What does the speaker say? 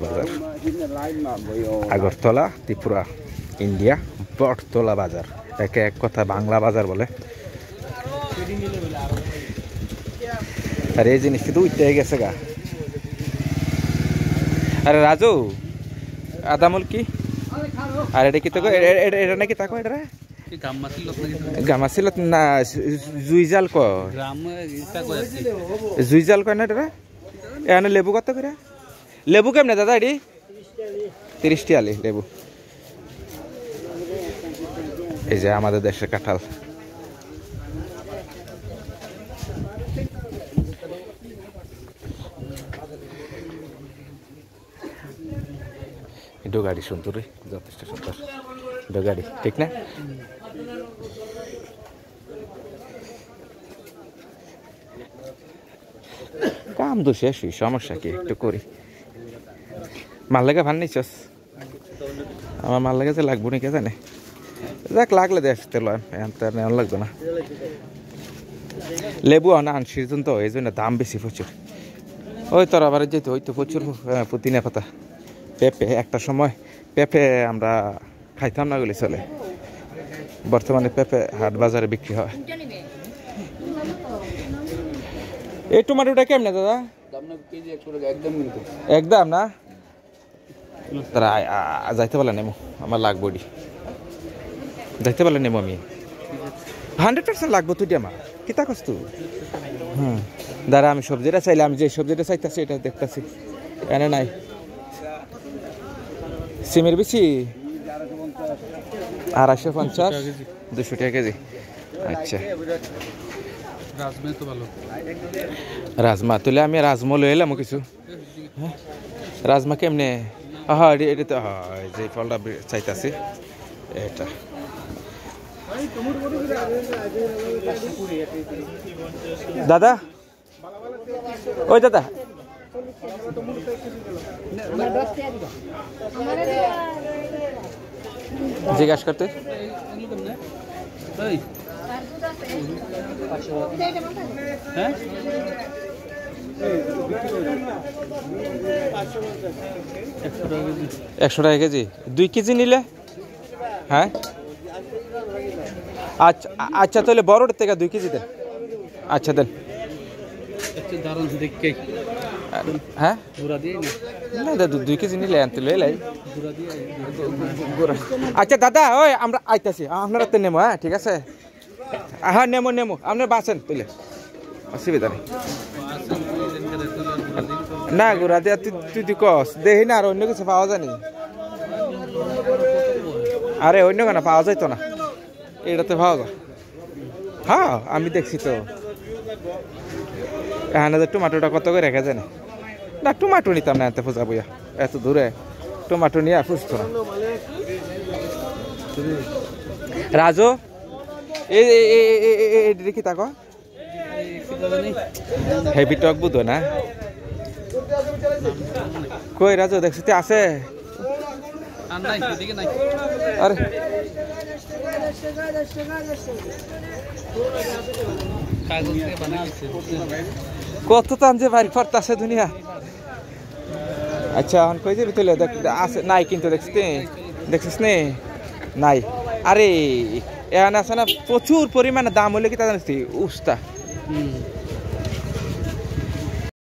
বাজার আগরতলা ত্রিপুরা ইন্ডিয়া বটতলা বাজার একে এক কথা বাংলা বাজার বলে। আর এই জিনিস কিন্তু উঠতে গেছে গা। আরে রাজু আদামুল কি আর এটা কি তো এটা নাকি তাকো এটা গামাছিল না জুইজাল ক জুইজাল কয় না এটা এখানে লেবু কত করে লেবু কেমনে দাদা এটি 30 টিয়ালি লেবু। এই যে আমাদের দেশের কাঁঠাল। এটো গাড়ি সুন্দর যথেষ্ট সুন্দর এটো গাড়ি ঠিক না? কাম তো শেষই সমস্যা কি একটু করি। মাল লাগা ভান নিছস আমার মাল লাগাতে লাগবো না কে জানে যাক লাগলে দেখতে লয় নেওয়া লাগবে না। লেবু না আনসিজন তো এই জন্য দাম বেশি প্রচুর। ওই তোর আবার যেতে ওই তো প্রচুর পুদিনা পাতা পেঁপে একটা সময় পেঁপে আমরা খাইতাম না বলে চলে বর্তমানে পেঁপে হাট বাজারে বিক্রি হয়। এই টমেটোটা কেমনে দাদা একদম না তারা যাইতে পারলে নেমো আমার লাগবো যাইতে পারলে নেমো আমি 100% লাগবো তুই আমার কিতা কস তুই দাঁড়া আমি সবজিটা চাইলে আমি যে সবজিটা চাইতেছি এটা দেখতেছি এনে নাই সিমের বেশি 250 200 টাকা কেজি। আচ্ছা রাজমা তুলে আমি রাজমা লই এলাম কিছু রাজমা কেমনে হ্যাঁ এটা তো হয় যে ফলটা চাইতেছি এটা দাদা ওই দাদা জিজ্ঞাসা করতে হ্যাঁ 100 টাকা কেজি 2 কেজি নিলে হ্যাঁ আচ্ছা আচ্ছা তাহলে বড়টার থেকে 2 কেজি দেন। আচ্ছা দেন হ্যাঁ না দাদা 2 কেজি নিলে আনতে লইলাই। আচ্ছা দাদা ওই আমরা আইতাছি আপনারা তো নেমো হ্যাঁ ঠিক আছে হ্যাঁ নেমো নেমো আপনার বাঁচেন তুলে অসুবিধা নেই না গুড়া দিয়া তুই কস দেখি না আর অন্য কিছু পাওয়া যায়নি। আরে অন্য কেন পাওয়া যাইতো না এটাতে পাওয়া যায় হ্যাঁ আমি দেখছি তো এখানে টমেটোটা কত করে রেখে যায় না টমেটো নিতাম না এত পূজা বইয়া এত দূরে টমেটো নিয়ে পুষতো না। রাজু এই কি তাকো হেভি টক বুঝো না কই রাজু দেখছি আছে আরে কত টান যে বাড়ি পড়তাছে দুনিয়া। আচ্ছা এখন কই যাবি তুলে আছে নাই কিন্তু দেখছিস নে নাই আরে এখানে আছে না প্রচুর পরিমাণে দাম হলে কি তা জানিস উস্তা